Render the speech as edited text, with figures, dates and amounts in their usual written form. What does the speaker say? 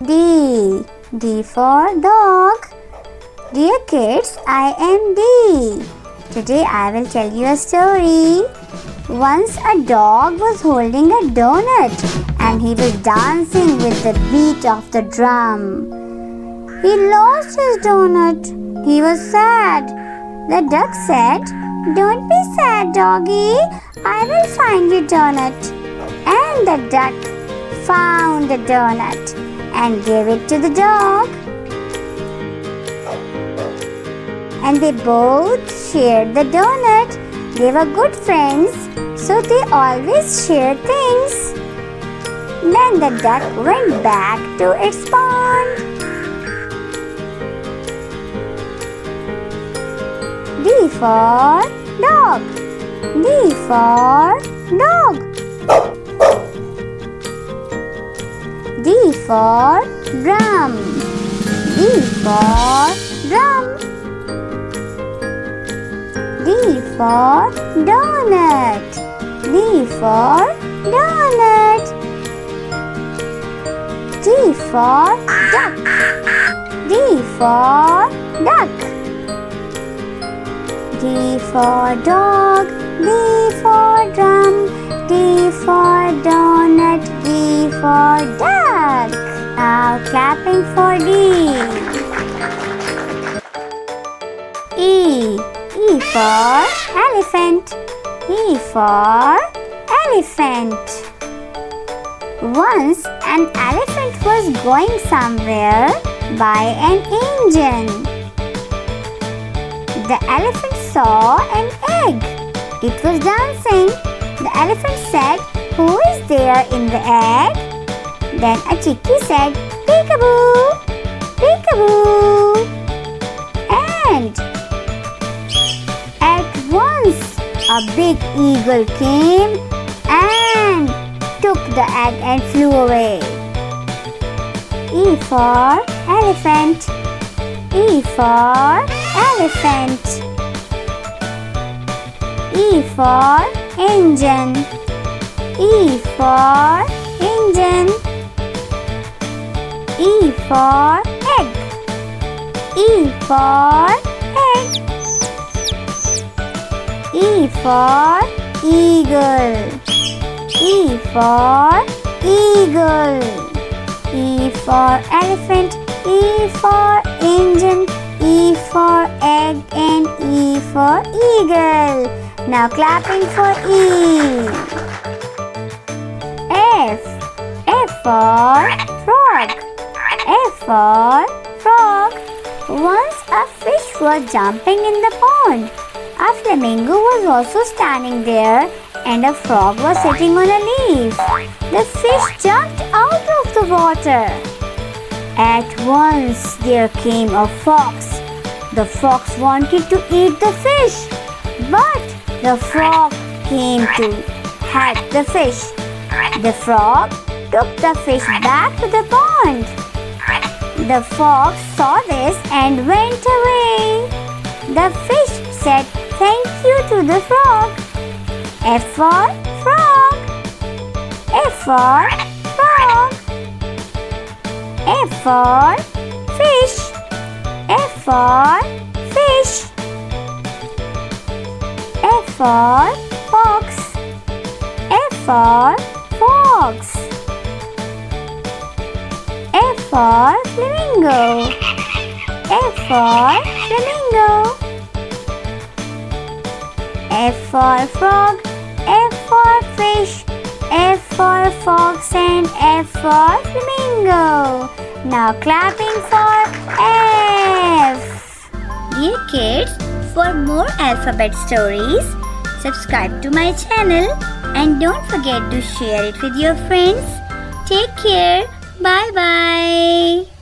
D. D for dog. Dear kids, I am D. Today I will tell you a story. Once a dog was holding a donut and he was dancing with the beat of the drum. He lost his donut. He was sad. The duck said, "Don't be sad, doggy. I will find your donut." And the duck found the donut and gave it to the dog. And they both shared the donut. They were good friends, so they always shared things. Then the duck went back to its pond. D for dog. D for dog. D for drum. D for drum. D for donut. D for donut. D for duck. D for duck. D for dog. D for drum. D for donut. D for duck. Now clapping for D. E. E for elephant. E for elephant. Once an elephant was going somewhere by an engine. The elephant saw an egg. It was dancing. The elephant said, "Who is there in the egg?" Then a chickie said, "Peekaboo, peekaboo." And at once a big eagle came and took the egg and flew away. E for elephant. E for elephant. E for engine. E for engine. E for egg. E for egg. E for eagle. E for eagle. E for elephant. E for engine. E for egg and E for eagle. Now clapping for E. F. F for frog. F for frog. Once a fish was jumping in the pond. A flamingo was also standing there and a frog was sitting on a leaf. The fish jumped out of the water. At once there came a fox. The fox wanted to eat the fish, but the frog came to help the fish. The frog took the fish back to the pond. The fox saw this and went away. The fish said thank you to the frog. F for frog. F for frog. F for fish. F for fish. F for fox. F for fox. F for flamingo. F for flamingo. F for frog. F for fish. F for fox and F for flamingo. Now clapping for F. Dear kids, for more alphabet stories, subscribe to my channel and don't forget to share it with your friends. Take care. Bye bye.